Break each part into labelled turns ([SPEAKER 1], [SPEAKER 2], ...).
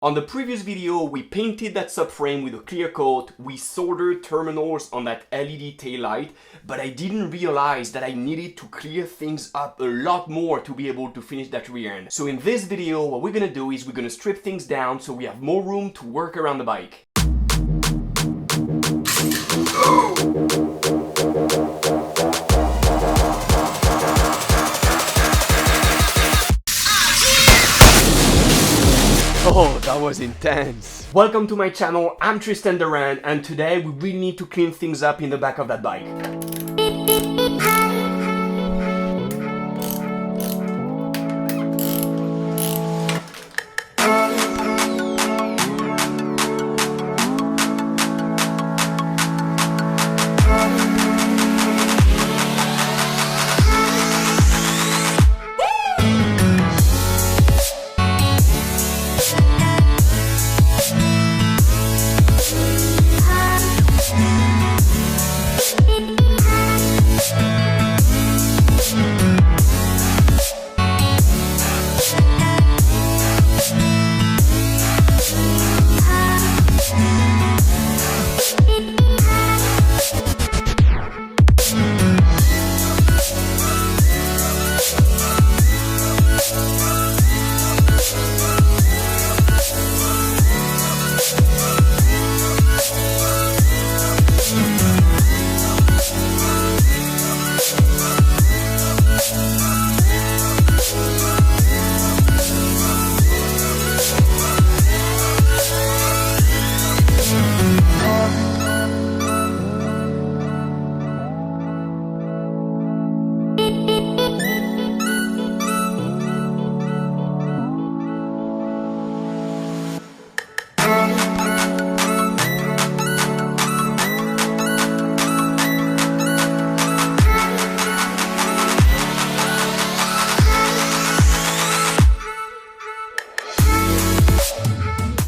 [SPEAKER 1] On the previous video, we painted that subframe with a clear coat, we soldered terminals on that LED taillight, but I didn't realize that I needed to clear things up a lot more to be able to finish that rear end. So in this video, what we're gonna do is we're gonna strip things down so we have more room to work around the bike. Oh, that was intense. Welcome to my channel, I'm Tristan and today we really need to clean things up in the back of that bike.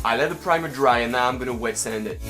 [SPEAKER 1] I let the primer dry and now I'm gonna wet sand it.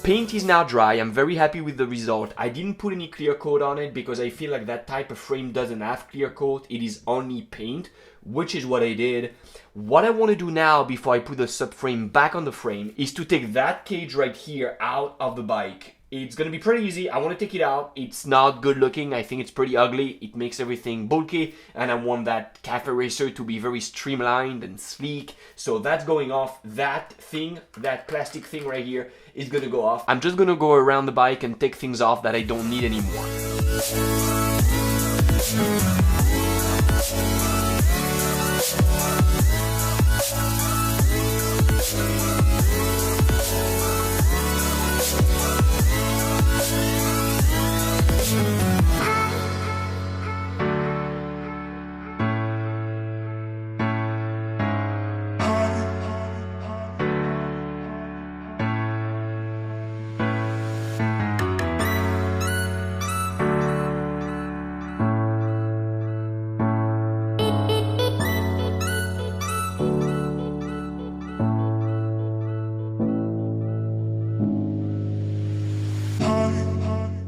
[SPEAKER 1] Paint is now dry. I'm very happy with the result. I didn't put any clear coat on it because I feel like that type of frame doesn't have clear coat. It is only paint, which is what I did. What I want to do now before I put the subframe back on the frame is to take that cage right here out of the bike. It's gonna be pretty easy. I want to take it out. It's not good looking. I think it's pretty ugly. It makes everything bulky and I want that Café Racer to be very streamlined and sleek. So that's going off. That thing, that plastic thing right here is gonna go off. I'm just gonna go around the bike and take things off that I don't need anymore.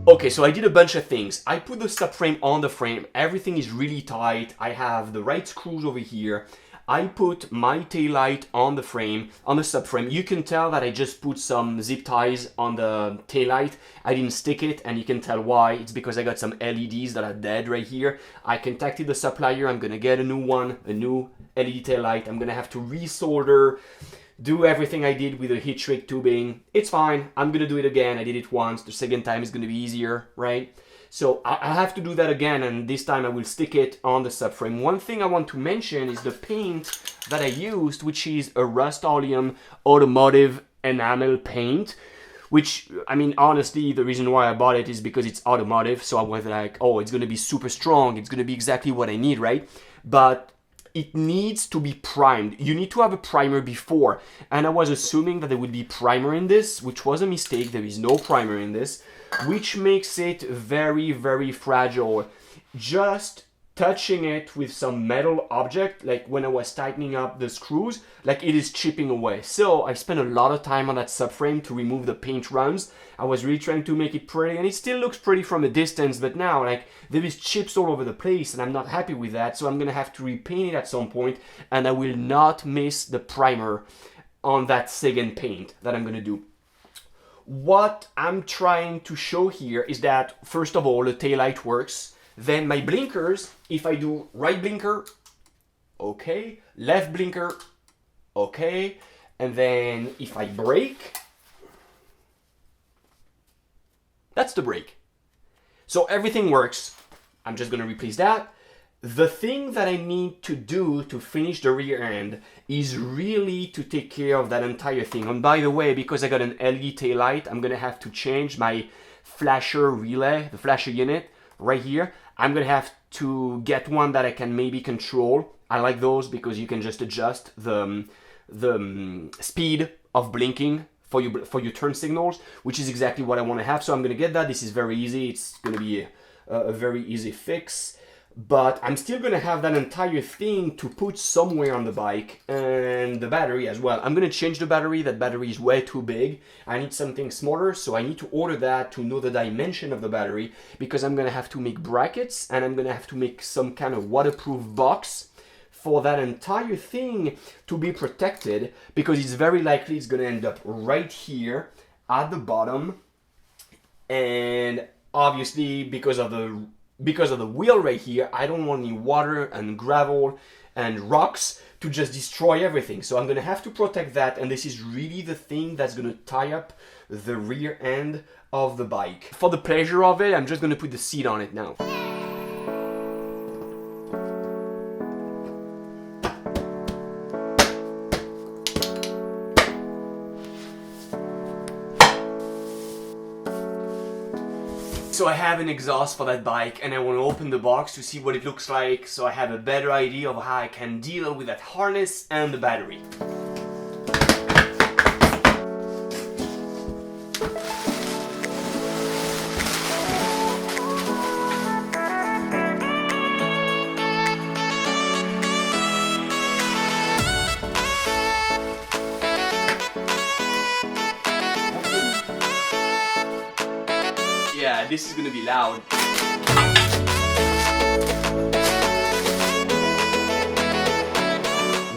[SPEAKER 1] Okay, so I did a bunch of things. I put the subframe on the frame. Everything is really tight. I have the right screws over here. I put my taillight on the frame, on the subframe. You can tell that I just put some zip ties on the taillight. I didn't stick it, and you can tell why. It's because I got some LEDs that are dead right here. I contacted the supplier. I'm gonna get a new one, a new LED taillight. I'm gonna have to resolder, do everything I did with the heat shrink tubing. It's fine. I'm gonna do it again. I did it once. The second time is gonna be easier, right? So I have to do that again, and this time I will stick it on the subframe. One thing I want to mention is the paint that I used, which is a Rust-Oleum automotive enamel paint, which, I mean, honestly, the reason why I bought it is because it's automotive. So I was like, oh, it's going to be super strong. It's going to be exactly what I need, right? But it needs to be primed. You need to have a primer before. And I was assuming that there would be primer in this, which was a mistake. There is no primer in this, which makes it very, very fragile. Just touching it with some metal object, like when I was tightening up the screws, like it is chipping away. So I spent a lot of time on that subframe to remove the paint runs. I was really trying to make it pretty, and it still looks pretty from a distance, but now like there is chips all over the place and I'm not happy with that. So I'm gonna have to repaint it at some point, and I will not miss the primer on that second paint that I'm gonna do. What I'm trying to show here is that, first of all, the taillight works. Then my blinkers, if I do right blinker, okay, left blinker, okay, and then if I brake, that's the brake. So everything works. I'm just gonna replace that. The thing that I need to do to finish the rear end is really to take care of that entire thing. And by the way, because I got an LED taillight, I'm gonna have to change my flasher relay, the flasher unit right here. I'm gonna have to get one that I can maybe control. I like those because you can just adjust the speed of blinking for your turn signals, which is exactly what I want to have. So I'm gonna get that. This is very easy. It's gonna be a very easy fix. But I'm still gonna have that entire thing to put somewhere on the bike, and the battery as well. I'm gonna change the battery. That battery is way too big. I need something smaller, so I need to order that to know the dimension of the battery, because I'm gonna have to make brackets and I'm gonna have to make some kind of waterproof box for that entire thing to be protected, because it's very likely it's gonna end up right here at the bottom. And obviously because of the wheel right here, I don't want any water and gravel and rocks to just destroy everything. So I'm gonna have to protect that, and this is really the thing that's gonna tie up the rear end of the bike. For the pleasure of it, I'm just gonna put the seat on it now. So I have an exhaust for that bike, and I want to open the box to see what it looks like, so I have a better idea of how I can deal with that harness and the battery. Yeah, this is gonna be loud.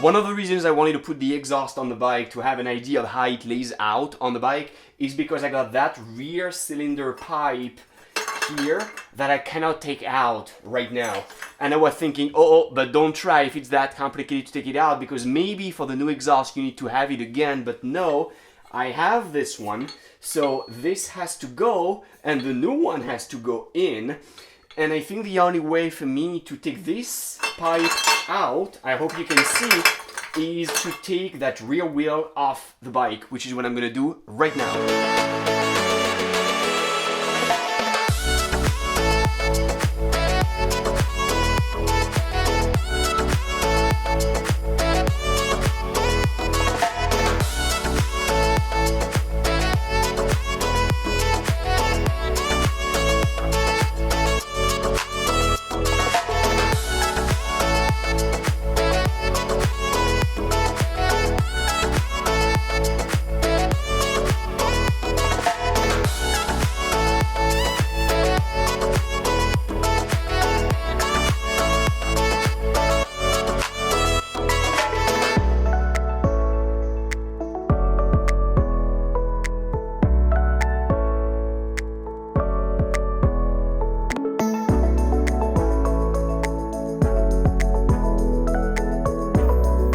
[SPEAKER 1] One of the reasons I wanted to put the exhaust on the bike to have an idea of how it lays out on the bike is because I got that rear cylinder pipe here that I cannot take out right now. And I was thinking, oh, but don't try if it's that complicated to take it out, because maybe for the new exhaust you need to have it again, but no, I have this one. So this has to go, and the new one has to go in. And I think the only way for me to take this pipe out, I hope you can see, is to take that rear wheel off the bike, which is what I'm gonna do right now.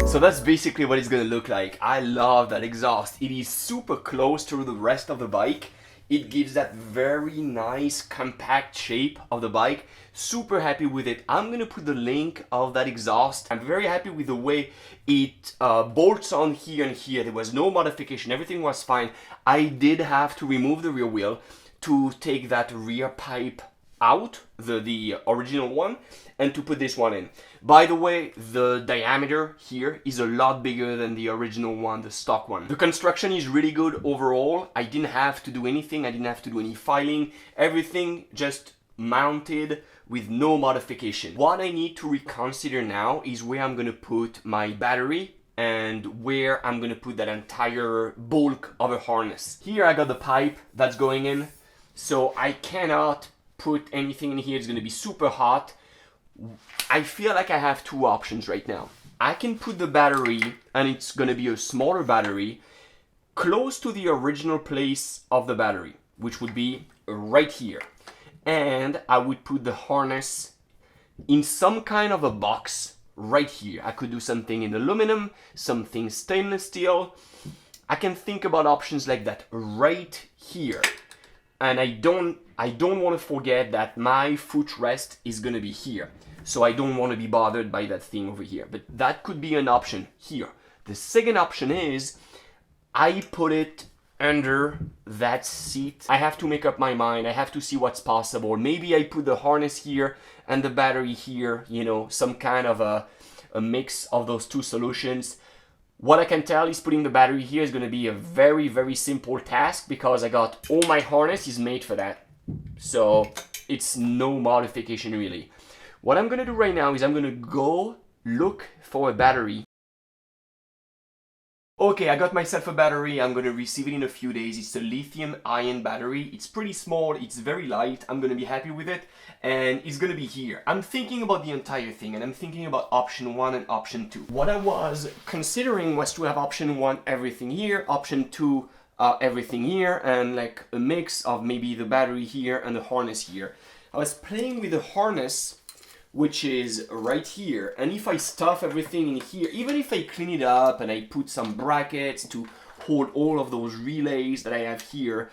[SPEAKER 1] So that's basically what it's gonna look like. I love that exhaust. It is super close to the rest of the bike. It gives that very nice compact shape of the bike. Super happy with it. I'm gonna put the link of that exhaust. I'm very happy with the way it bolts on here and here. There was no modification, everything was fine. I did have to remove the rear wheel to take that rear pipe out, the original one, and to put this one in. By the way, the diameter here is a lot bigger than the original one, the stock one. The construction is really good overall. I didn't have to do anything. I didn't have to do any filing. Everything just mounted with no modification. What I need to reconsider now is where I'm gonna put my battery and where I'm gonna put that entire bulk of a harness. Here I got the pipe that's going in, so I cannot put anything in here. It's gonna be super hot. I feel like I have two options right now. I can put the battery, and it's gonna be a smaller battery, close to the original place of the battery, which would be right here. And I would put the harness in some kind of a box right here. I could do something in aluminum, something stainless steel. I can think about options like that right here. And I don't want to forget that my footrest is gonna be here. So I don't want to be bothered by that thing over here. But that could be an option here. The second option is I put it under that seat. I have to make up my mind. I have to see what's possible. Maybe I put the harness here and the battery here, you know, some kind of a mix of those two solutions. What I can tell is putting the battery here is going to be a very, very simple task because I got all my harness is made for that. So it's no modification really. What I'm going to do right now is I'm going to go look for a battery. Okay, I got myself a battery. I'm going to receive it in a few days. It's a lithium-ion battery. It's pretty small. It's very light. I'm going to be happy with it. And it's going to be here. I'm thinking about the entire thing. And I'm thinking about option 1 and option 2. What I was considering was to have option 1, everything here. Option 2, everything here. And like a mix of maybe the battery here and the harness here. I was playing with the harness, which is right here. And if I stuff everything in here, even if I clean it up and I put some brackets to hold all of those relays that I have here,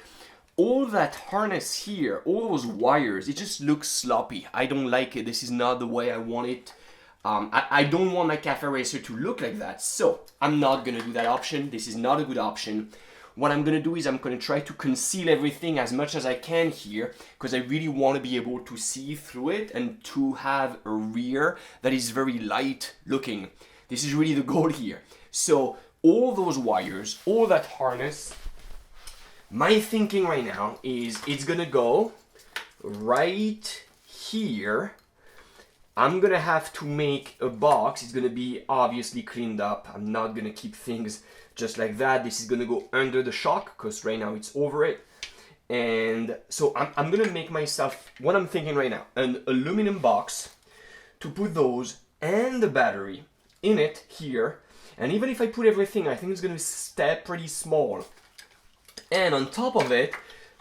[SPEAKER 1] all that harness here, all those wires, it just looks sloppy. I don't like it. This is not the way I want it. I don't want my Café Racer to look like that. So I'm not gonna do that option. This is not a good option. What I'm gonna do is I'm gonna try to conceal everything as much as I can here because I really want to be able to see through it and to have a rear that is very light looking. This is really the goal here. So all those wires, all that harness, my thinking right now is it's gonna go right here. I'm gonna have to make a box. It's gonna be obviously cleaned up. I'm not gonna keep things just like that. This is gonna go under the shock because right now it's over it. And so I'm gonna make myself, what I'm thinking right now, an aluminum box to put those and the battery in it here. And even if I put everything, I think it's gonna stay pretty small. And on top of it,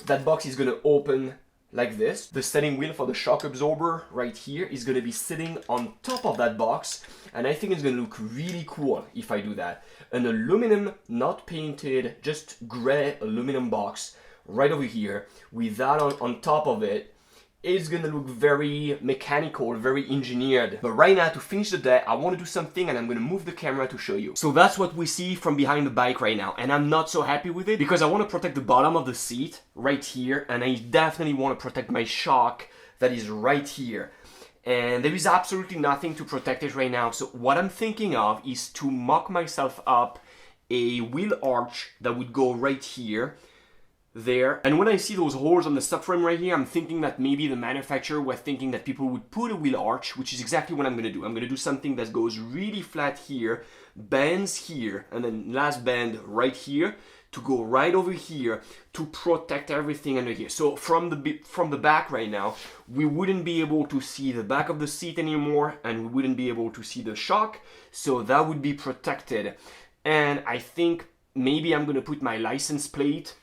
[SPEAKER 1] that box is gonna open like this. The steering wheel for the shock absorber right here is gonna be sitting on top of that box. And I think it's gonna look really cool if I do that. An aluminum, not painted, just gray aluminum box right over here with that on top of it. It's gonna look very mechanical, very engineered. But right now, to finish the day, I wanna do something and I'm gonna move the camera to show you. So that's what we see from behind the bike right now. And I'm not so happy with it because I wanna protect the bottom of the seat right here. And I definitely wanna protect my shock that is right here. And there is absolutely nothing to protect it right now. So what I'm thinking of is to mock myself up a wheel arch that would go right here, there. And when I see those holes on the subframe right here, I'm thinking that maybe the manufacturer was thinking that people would put a wheel arch, which is exactly what I'm gonna do. I'm gonna do something that goes really flat here, bends here, and then last bend right here to go right over here to protect everything under here. So from the back right now, we wouldn't be able to see the back of the seat anymore, and we wouldn't be able to see the shock. So that would be protected. And I think maybe I'm gonna put my license plate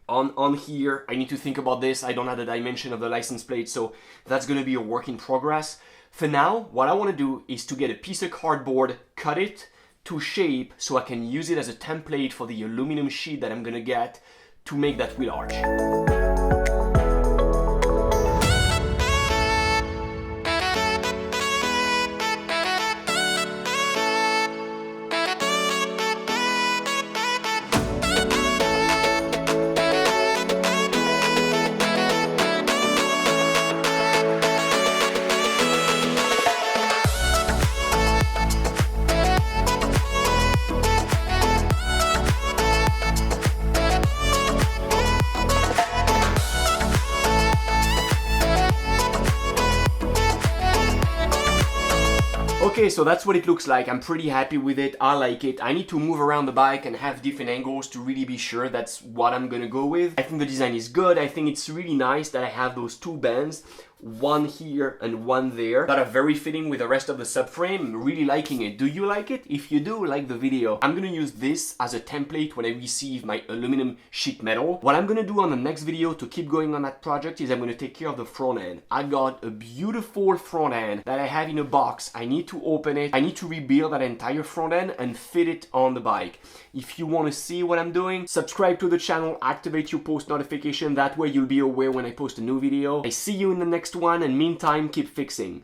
[SPEAKER 1] on here. I need to think about this. I don't have the dimension of the license plate, so that's gonna be a work in progress. For now, what I wanna do is to get a piece of cardboard, cut it to shape so I can use it as a template for the aluminum sheet that I'm gonna get to make that wheel arch. Okay, so that's what it looks like. I'm pretty happy with it. I like it. I need to move around the bike and have different angles to really be sure that's what I'm gonna go with. I think the design is good. I think it's really nice that I have those two bands, one here and one there, that are very fitting with the rest of the subframe. I'm really liking it. Do you like it? If you do, like the video. I'm gonna use this as a template when I receive my aluminum sheet metal. What I'm gonna do on the next video to keep going on that project is I'm gonna take care of the front end. I got a beautiful front end that I have in a box. I need to open it. I need to rebuild that entire front end and fit it on the bike. If you want to see what I'm doing, subscribe to the channel, activate your post notification. That way you'll be aware when I post a new video. I see you in the next one, and meantime, keep fixing.